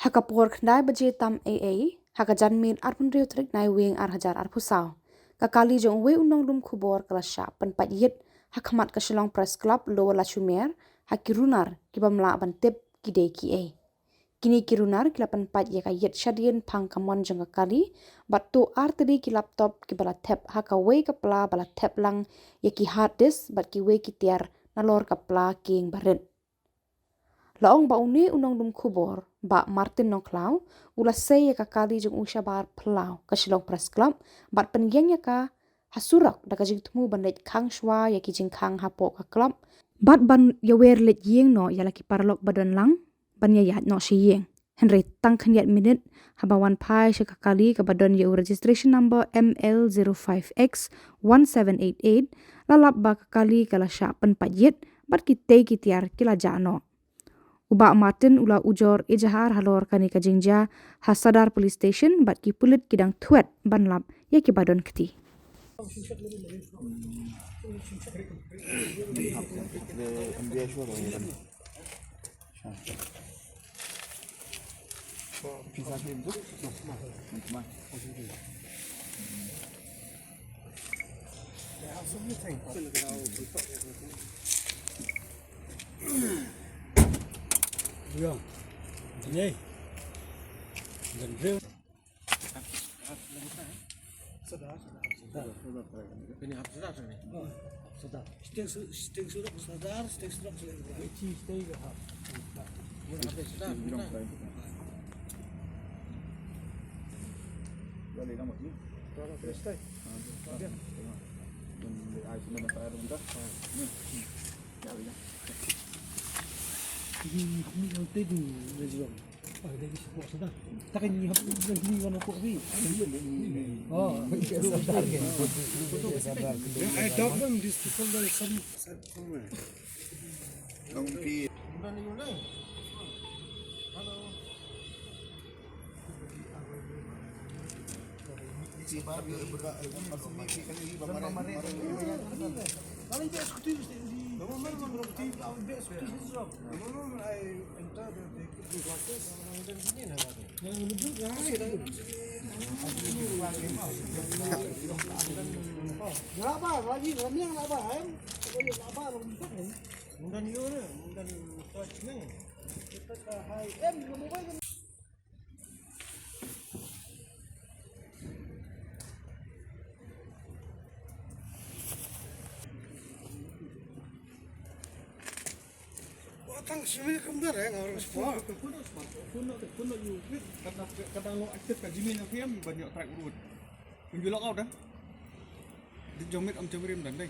Hakapor khnai baje tam haka janmin arpun riu trik nai wing hajar arpusau kakali jong we unong dum khubor kalasha panpat yet hakmat ka Shillong Press Club lo la chumer hakirunar kibamla bantep kidei ki kini kirunar kilapan pat ye ka yet shadien phang kamon jong kakali batto artedi ki laptop ki bala tap haka we kapla bala tap lang ye ki hard disk bat ki we ki tiar nalor kapla king baret laong ba uni unong dum khubor ba Martin Nongklau ula sei ka kali jong usha bar plau ka Shillong Press Club bat pengyeng ya ka hasurak daga jing tumu bandet khang shwa ya ki jing khang hapo ka club bat ban ya wer let yeng no ya laki parlok badan lang ban ya yat no shi yeng Henry tang khanyat minute habawan pai sha ka kali ka badan ya registration number ML05X1788 lalap ba ka kali kala sha pan payet bat ki te ki tiar kila jano Uba Martin ula ujor ejahar halor kani ka jingja Hasadar Police Station bat ki pulit kidang thuat banlap ya ki badon keti. Đúng Nhây Gần rêu Sadar Ini hap sadar ni Sadar Sting sudah sadar Sting sudah Iti stay ke hap Sadar Boleh nama ni Kalau stay Dia Ai semua nak air rendah Ya boleh Ini yang tadi rezeki. Dari sebuah sudah. Tak ini hap lagi warna kopi. Oh, sadar ke. Sadar. I doubt them these people there somewhere. Long pi si baru berada masumi kali bamaran Kalau dia eksekutif Memang berarti kalau dia eksekutif job. Memang I enter the classes dan sini nak. Yang lebih Berapa lagi kami yang apa? Boleh apa lompat ni? Mungkin yo ni, mungkin touch ni. Kita high end mobile. Tang sini kembar harus buat. Puno you kadang lo aktif kat Jimin FM banyak track urut. Menjual kau dah. Di Jomit am Jomrim dan dai.